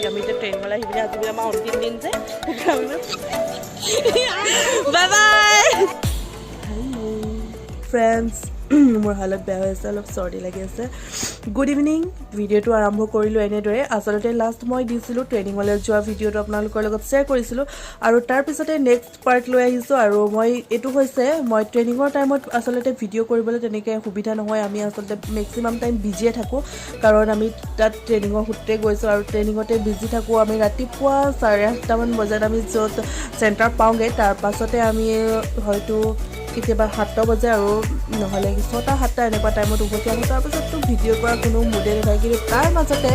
আমি এতিয়া ট্ৰেইনলৈ আহি পিনে আজি আমাৰ অন্তিম দিন যে বাই বাই ফ্ৰেণ্ডছ মোৰ হালত বেয়া হৈ আছে অলপ চৰ্দি লাগি আছে গুড ইভিনিং ভিডিঅ'টো আৰম্ভ কৰিলোঁ এনেদৰে আচলতে লাষ্ট মই দিছিলোঁ ট্ৰেইনিঙলৈ যোৱা ভিডিঅ'টো আপোনালোকৰ লগত শ্বেয়াৰ কৰিছিলোঁ আৰু তাৰপিছতে নেক্সট পাৰ্ট লৈ আহিছোঁ আৰু মই এইটো হৈছে মই ট্ৰেইনিঙৰ টাইমত আচলতে ভিডিঅ' কৰিবলৈ তেনেকৈ সুবিধা নহয় আমি আচলতে মেক্সিমাম টাইম বিজিয়ে থাকোঁ কাৰণ আমি তাত ট্ৰেইনিঙৰ সূত্ৰে গৈছোঁ আৰু ট্ৰেইনিঙতে বিজি থাকোঁ আমি ৰাতিপুৱা 8:30মান বজাত আমি য'ত চেণ্টাৰ পাওঁগৈ তাৰপাছতে আমি হয়তো কেতিয়াবা 7 বজে আৰু নহ'লে 6-7 এনেকুৱা টাইমত উভতি আহোঁ তাৰপিছততো ভিডিঅ' কৰা কোনো মুডে নাথাকে কিন্তু তাৰ মাজতে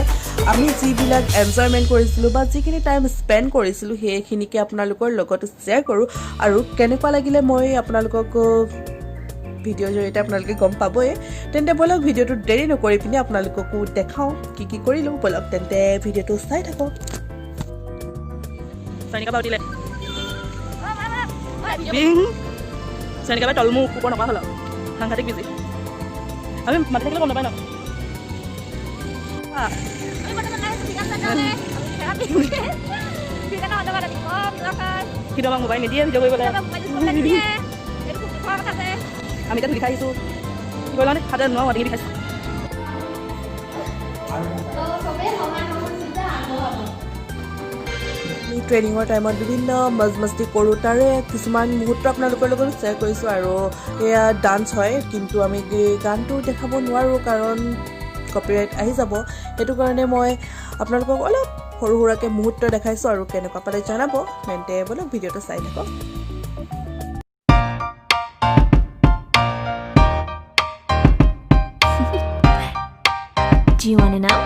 আমি যিবিলাক এনজয়মেণ্ট কৰিছিলোঁ বা যিখিনি টাইম স্পেণ্ড কৰিছিলোঁ সেইখিনিকে আপোনালোকৰ লগত শ্বেয়াৰ কৰোঁ আৰু কেনেকুৱা লাগিলে মই আপোনালোকক ভিডিঅ'ৰ জৰিয়তে আপোনালোকে গম পাবই তেন্তে ব'লক ভিডিঅ'টো দেৰি নকৰি পিনে আপোনালোককো দেখাওঁ কি কৰিলোঁ ব'লক তেন্তে ভিডিঅ'টো চাই থাকক Saya tolmu kupon apa hal? Hang katik busy. Kami mati kita kau nak? Ah. Kita bang mobile ni dia video boleh. Kami tak dikai itu. Boleh ni ada nuan ada dikai. ট্ৰেইনিঙৰ টাইমত বিভিন্ন মজমস্তি কৰোঁ তাৰে কিছুমান মুহূৰ্ত আপোনালোকৰ লগত share কৰিছোঁ আৰু এয়া ডান্স হয় কিন্তু আমি গানটো দেখাব নোৱাৰোঁ কাৰণ কপিৰাইট আহি যাব সেইটো কাৰণে মই আপোনালোকক অলপ সৰু সুৰাকৈ মুহূৰ্ত দেখাইছোঁ আৰু কেনেকুৱা পালে জনাব তেন্তে ব'লক ভিডিঅ'টো চাই থাকক Do you want to know?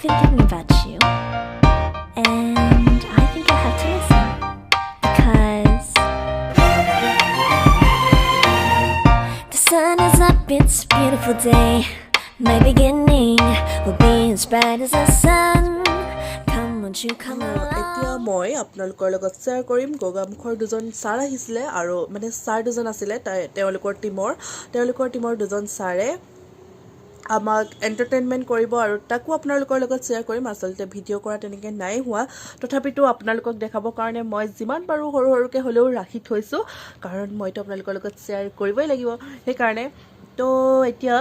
Thinking about you, and I think I have to listen because the sun is up, it's a beautiful day. My beginning will be as bright as the sun. Come, won't you come along? এতিয়া মই আপোনালোকৰ লগত share কৰিম গোগামুখৰ দুজন sir আহিছিলে আৰু মানে sir দুজন আছিলে তেওঁলোকৰ টিমৰ দুজন ছাৰে আমাক এণ্টাৰটেইনমেণ্ট কৰিব আৰু তাকো আপোনালোকৰ লগত শ্বেয়াৰ কৰিম আচলতে ভিডিঅ' কৰা তেনেকৈ নাই হোৱা তথাপিতো আপোনালোকক দেখাবৰ কাৰণে মই যিমান পাৰোঁ সৰু সৰুকৈ হ'লেও ৰাখি থৈছোঁ কাৰণ মইতো আপোনালোকৰ লগত শ্বেয়াৰ কৰিবই লাগিব সেইকাৰণে তো এতিয়া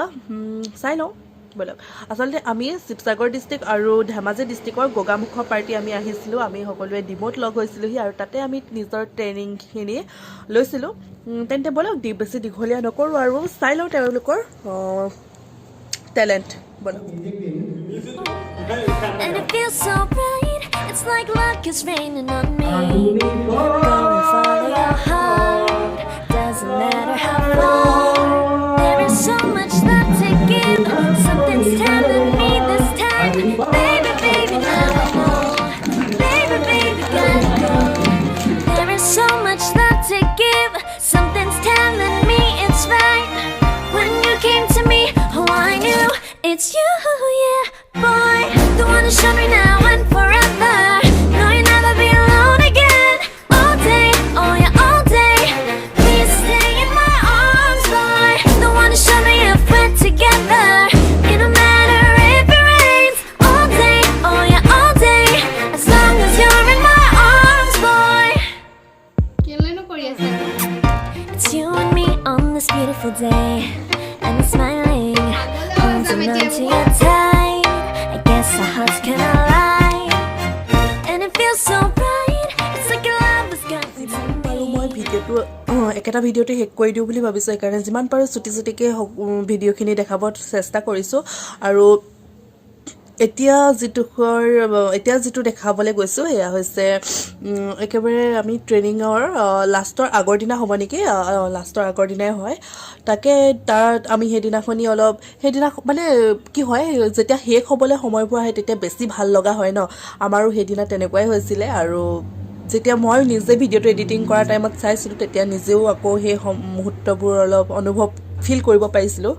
চাই লওঁ ব'লক আচলতে আমি শিৱসাগৰ ডিষ্ট্ৰিক্ট আৰু ধেমাজি ডিষ্ট্ৰিক্টৰ গোগামুখৰ পাৰ্টি আমি আহিছিলোঁ আমি সকলোৱে ডিমোত লগ হৈছিলোঁহি আৰু তাতে আমি নিজৰ ট্ৰেইনিংখিনি লৈছিলোঁ তেন্তে ব'লক বেছি দীঘলীয়া নকৰোঁ আৰু চাই লওঁ তেওঁলোকৰ talent. And it feels so bright, it's like luck is raining on me. Go and follow your heart, doesn't matter how far. There is so much love to give, something's telling me this time. Baby, baby, now I know. Baby, baby, gotta go. There is so much love to give, something's telling me it's right. When you came to me, oh I knew it's you, yeah, boy. The one to show me now and forever. No, you'll never be alone again. All day, oh yeah, all day. Please stay in my arms, boy. The one to show me if we're together. It don't matter if it rains. All day, oh yeah, all day. As long as you're in my arms, boy. It's you and me on this beautiful day. And it's smiling, holding on to your tight. I guess our hearts can align, and it feels so bright. It's like your love has got me আৰু মই ভিডিঅ'টো একেটা ভিডিঅ'তে শেষ কৰি দিওঁ বুলি ভাবিছোঁ সেইকাৰণে যিমান পাৰোঁ চুটি ভিডিঅ'খিনি দেখাব চেষ্টা কৰিছোঁ আৰু এতিয়া যিটো দেখাবলৈ গৈছোঁ সেয়া হৈছে একেবাৰে আমি ট্ৰেইনিঙৰ লাষ্টৰ আগৰ দিনা হ'ব নেকি লাষ্টৰ আগৰ দিনাই হয় তাকে তাত আমি সেইদিনা মানে কি হয় যেতিয়া শেষ হ'বলৈ সময়বোৰ আহে তেতিয়া বেছি ভাল লগা হয় ন আমাৰো সেইদিনা তেনেকুৱাই হৈছিলে আৰু যেতিয়া মই নিজে ভিডিঅ'টো এডিটিং কৰা টাইমত চাইছিলোঁ তেতিয়া নিজেও আকৌ সেই মুহূৰ্তবোৰ অলপ অনুভৱ ফিল কৰিব পাৰিছিলোঁ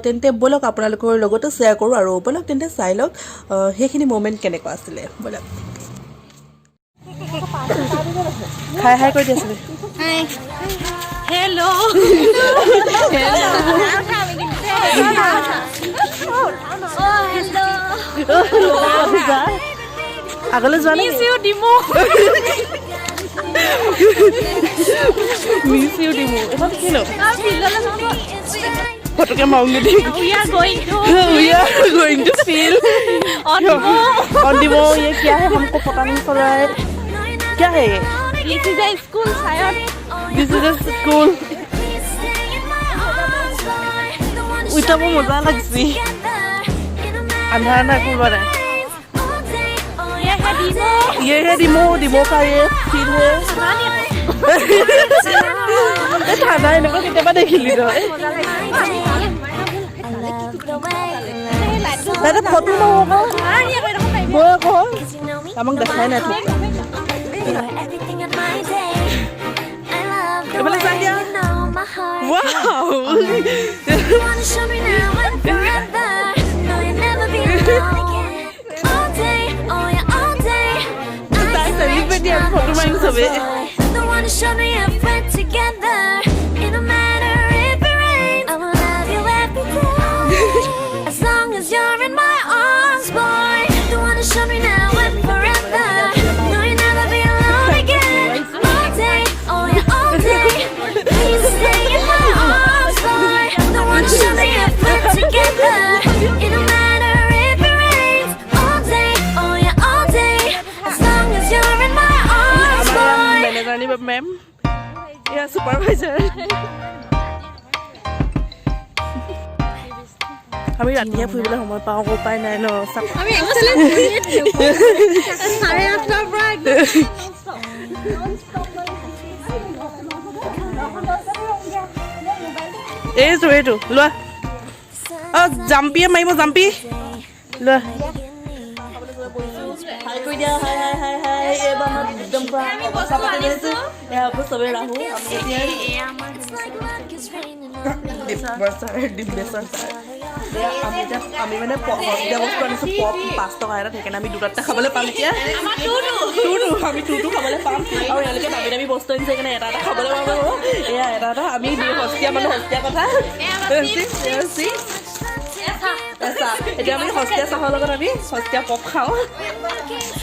তেন্তে ব'লক আপোনালোকৰ লগতো শ্বেয়াৰ কৰোঁ আৰু ব'লক তেন্তে চাই লওক সেইখিনি মোমেণ্ট কেনেকুৱা আছিলে ব'লক হাই কৰি দিছিলোঁ Hello. আগলৈ যোৱা নাই মিছ ইউ ডিমো মিছ ইউ ডিমো এখন কি নো ফিল্ডলৈ যাব ফটোকে মাৰোঁগে দেই we are going to feel on Dimo on Dimo ये क्या है हमको पता नहीं चल रहा है क्या है ये this is a school Sayan this is a school उइटा वो मजा लगसी अंधारा ना कुल बना ये है डिमो का ये फील है ঠাণ্ডা এনেকুৱা কেতিয়াবা দেখিলি তই এটা ফটো নহ'ব গৈ আকৌ আমাক দেখাই নাই তোক এইফালে চাই দিয়া ৱাও তাই চেলিব্ৰিটি আমি ফটো মাৰিম চবে Show me if we're together. It don't matter if it rains. I will love you every day. As long as you're in my arms, boy. Don't wanna show me now and forever. No, you'll never be alone again. All day, oh yeah, all day. Please stay in my arms, boy. Don't wanna show me if we're together. It don't matter if it rains. All day, oh yeah, all day. As long as you're in my arms, boy. Ma'am, yeah, supervisor. আমি ৰাতিহে ফুৰিবলৈ সময় পাওঁ আকৌ উপায় নাই ন আমি excellent ফুৰিয়ে থাকো 8:30 পৰা এইটো লোৱা জাম্পিয়ে মাৰিব জাম্পি লোৱা হাই কৰি দিয়া হাই এইবাৰ আমাৰ একদম অৱস্থা পাতি গৈছে এয়া চবেই ৰাহো আমি মানে হস্পিটেল বস্তু আনিছোঁ পপ 5 টকা এটা সেইকাৰণে আমি দুটা খাবলৈ পাম এতিয়া আমি টুটো খাবলৈ পাম আৰু এওঁলোকে দামী বস্তু আনিছে সেইকাৰণে এটা খাবলৈ পাব এয়া এটা আমি হস্তীয়া মানে হস্তীয়া কথা এতিয়া আমি হস্তীয়া চাহৰ লগত আমি হস্তীয়া পপ খাওঁ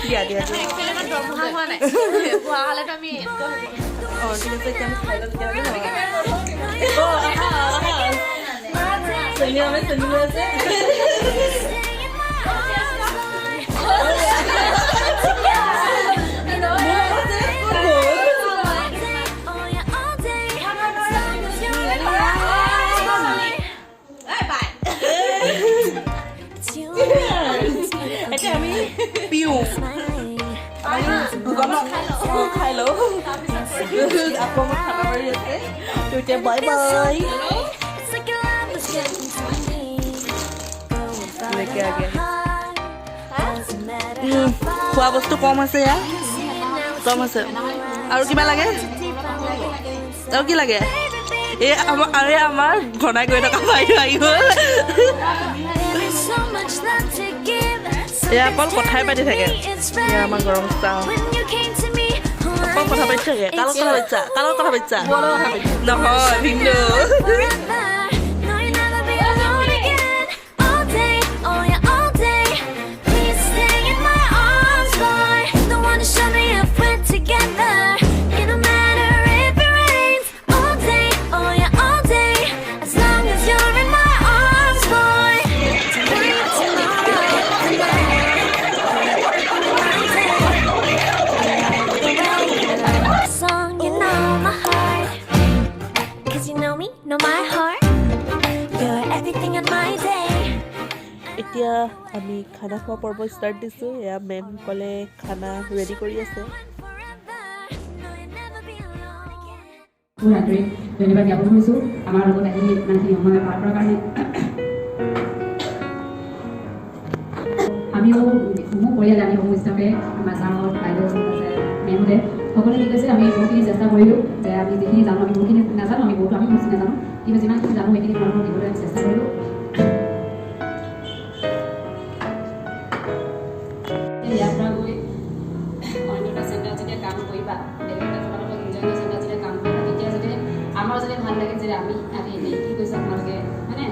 দিয়া ঠিক আছে এতিয়া আমি খাই লওঁ তেতিয়াহ'লে আছে এতিয়া আমি পিওঁ খাই লওঁ আকৌ আমাৰ খানা মাৰি আছে তো এতিয়া বাই বাই খোৱা বস্তু কম আছে ইয়াত কম আছে আৰু কিবা লাগে আৰু কি লাগে আমাৰ ঘনাই গৈ থকা বাইদেউ আহি গ'ল এয়া অকল কথাই পাতি থাকে এয়া আমাৰ গৰম চাহ অকল কথা পাতি থাকে কাৰ লগত কথা পাতিছা নহয় ভিন্দু এতিয়া আমি খানা খোৱা পৰ্ব ষ্টাৰ্ট দিছোঁ এয়া মেম ক'লে খানা ৰেডি কৰি আছে ধন্যবাদ জ্ঞাপন কৰিছোঁ আমাৰ লগত আহি ইমানখিনি সময় পাৰ কৰাৰ কাৰণে আমিও মোৰ পৰিয়াল আমি সমূহ হিচাপে আমাৰ ছাৰহঁত বাইদেউ মেমহঁতে সকলোৱে কি কৈছে আমি বহুতখিনি চেষ্টা কৰিলোঁ যে আমি যিখিনি জানো আমি বহুতখিনি নাজানো আমি বহুতো আমি বেছি নাজানো কিন্তু যিমানখিনি জানো সেইখিনি মানুহক দিবলৈ আমি চেষ্টা কৰিলোঁ ইয়াৰ পৰা গৈ অন্য এটা চেণ্টাৰত যেতিয়া কাম কৰিবা বেলেগ এটা তোমালোকক ইঞ্জয় কৰি চেণ্টাৰত যেতিয়া কাম কৰিবা তেতিয়া যদি আমাৰ যদি ভাল লাগে যে আমি এনেই কি কৈছে আপোনালোকে হয়নে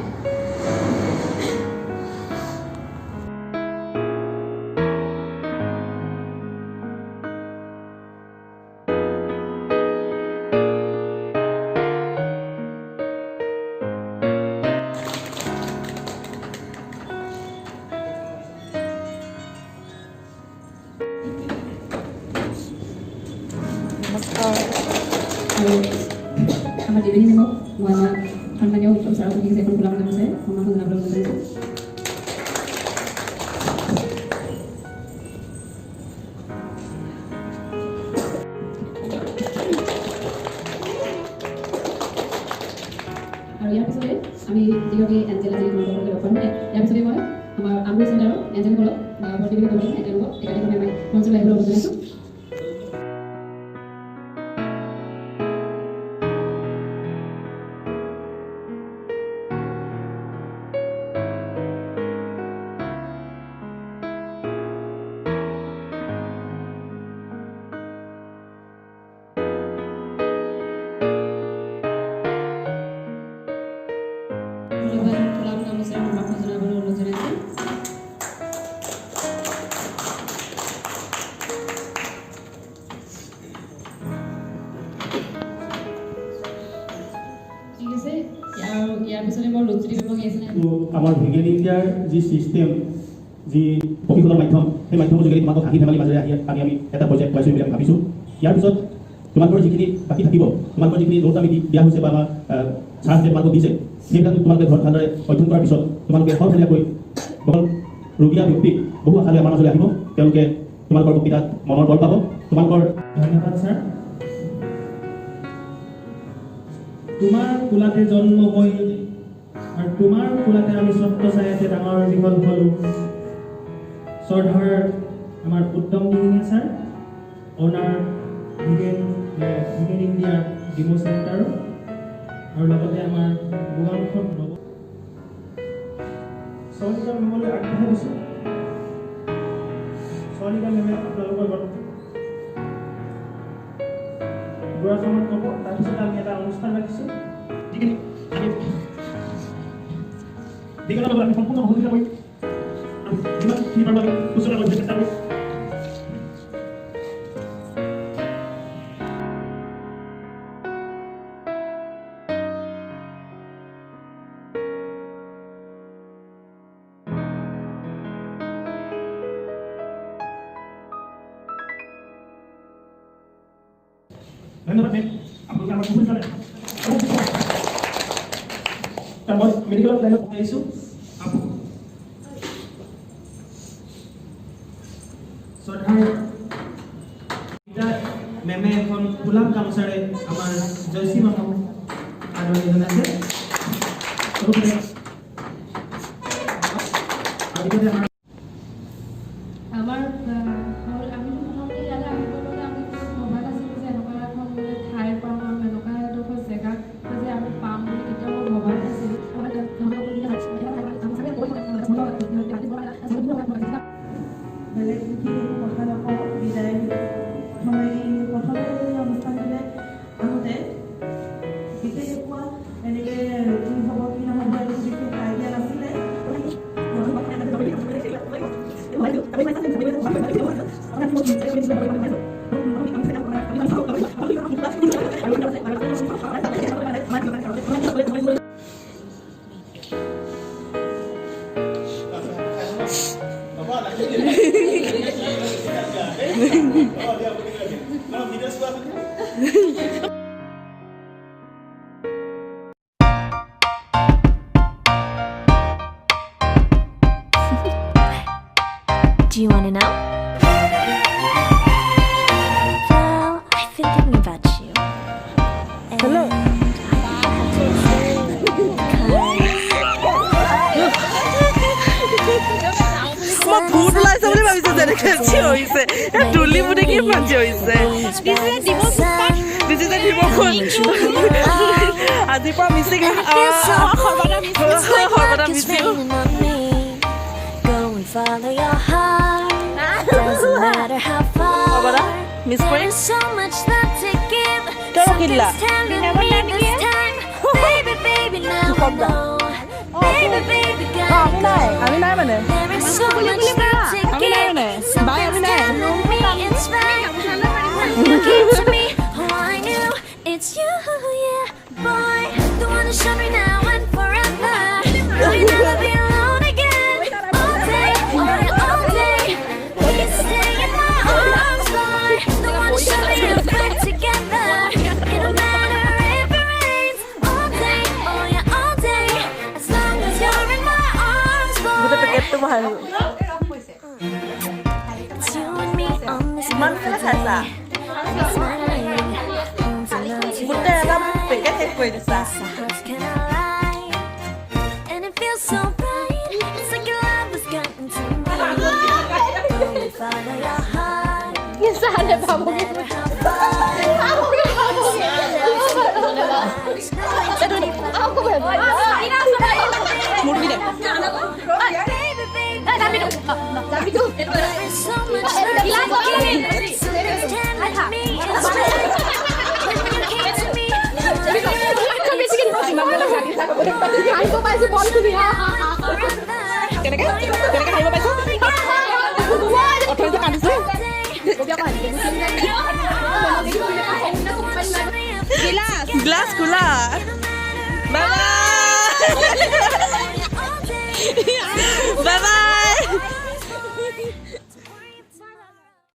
সন্মানীয় উত্তম ছাৰক ঠিক আছে এখন গোলাম নামছে সন্মান জনাবলৈ অনুৰোধ জনাইছোঁ আৰু ইয়াৰ পিছতে আমি যিগৰাকী এঞ্জেল আজি তোমালোকৰ লগ পাম ইয়াৰ পিছতে মই আমাৰ আমগুৰি চেণ্টাৰৰ এঞ্জেলসকলক বা প্ৰতিনিধি দলক তেওঁলোকক একাধিকভাৱে আমি মঞ্চলৈ আহিবলৈ অনুৰোধ জনাইছোঁ আমাৰ ভিগেল ইণ্ডিয়াৰ যি ছিষ্টেম যি প্ৰশিক্ষণৰ মাধ্যম সেই মাধ্যমৰ যোগেদি তোমালোকক হাঁহি ধেমালি মাজেৰে আমি এটা পৰ্যায়ত পাইছোঁ বুলি আমি ভাবিছোঁ ইয়াৰ পিছত তোমালোকৰ যিখিনি বাকী থাকিব তোমালোকৰ যিখিনি নোট আমি দিয়া হৈছে বা আমাৰ ছাৰহঁতে তোমালোকক দিছে সেইবিলাক তোমালোকে ঘৰত ভালদৰে অধ্যয়ন কৰাৰ পিছত তোমালোকে সৰফলীয়াকৈ অকল ৰোগীয়া ব্যক্তিক বহু আশালৈ আমাৰ মাজলৈ আহিব তেওঁলোকে তোমালোকৰ বক্তৃতাত মনৰ বল পাব তোমালোকৰ ধন্যবাদ ছাৰ তোমাৰ কোলাতে জন্ম হৈ আৰু তোমাৰ কোলাতে আমি স্বত্ব চায়াতে ডাঙৰ দীঘল হ'লোঁ শ্ৰদ্ধাৰ আমাৰ উত্তম দিহিঙীয়া ছাৰ অনাৰ ভিগেল ইণ্ডিয়াৰ ডিমো চেণ্টাৰ আৰু লগতে আমাৰ গোগামুখত নৱ চয়নিকা মেমলৈ আগবঢ়াই দিছোঁ চয়নিকা মেমে আপোনালোকৰ বুঢ়াজনক ক'ব তাৰপিছত আমি এটা অনুষ্ঠান ৰাখিছোঁ যিখিনি আমি বিগত লগত আমি সম্পূৰ্ণ সহযোগিতা কৰিম আৰু যিমানখিনি পাৰোঁ আমি সুচনা কৰিবলৈ চেষ্টা কৰিম ধন্যবাদ মেম আপোনালোকে আমাক বহুত জানে মই মেডিকেলৰ লাইনত আহিছোঁ শ্ৰদ্ধাৰ মেমে এখন গোলাপ গামোচাৰে আমাৰ জয়শ্ৰী মামক আদৰণি জনাইছে আমাৰ আমি প্ৰথমতে ইয়ালৈ আহিবলৈ আমি ভবা নাছিলোঁ যে এনেকুৱা এখন ঠাই পাম আৰু এনেকুৱা এডোখৰ জেগা যে আমি পাম বুলি কেতিয়াও ভবা নাছিলোঁ বেলেগ যিখিনি কথা নকওঁ বিদায় প্ৰথমে অনুষ্ঠানটোলৈ আহোঁতে বিশেষ একোৱা এনেকৈ কি হ'ব কি নহ'ব একো বিশেষ আইডিয়া নাছিলে Do you want to know? Well, I've been thinking about you. Hello. মই ভূত ওলাইছে বুলি ভাবিছোঁ যেনেকৈ চিঞৰিছে তুলি বুটে কি ইমান চিঞৰিছে আজিৰ পৰা মিচিং সৰ্বদা Mising Follow your heart. Doesn't matter how far. Miss There's so much love to give. Pero Something's killa. telling me this time. Baby, baby, now I know. Baby, baby, gotta go. There is so much love to give. Something's telling me it's right. When you came to me, oh, I knew it's you, yeah, boy. The one to show me now and forever. Will you never be alone again? All day, all day. Please stay in my arms, boy. The one to show me if we're together. It don't matter if it rains. All day, oh yeah, মই It's you and me on this ইমান কেলে চাইছা smiling. Homes alone গোটেই এটা packet শেষ কৰি দিছা so hearts cannot lie. And it feels so bright. It's like your love has gotten to me. Only follow your heart. No matter how মুৰ্গী দে There's so much love you give. Something's telling me it's right. When you came to me, কেনেকে হাৰিব পাইছা অথনিতে কান্দিছো glass খোলা বাবা বাবা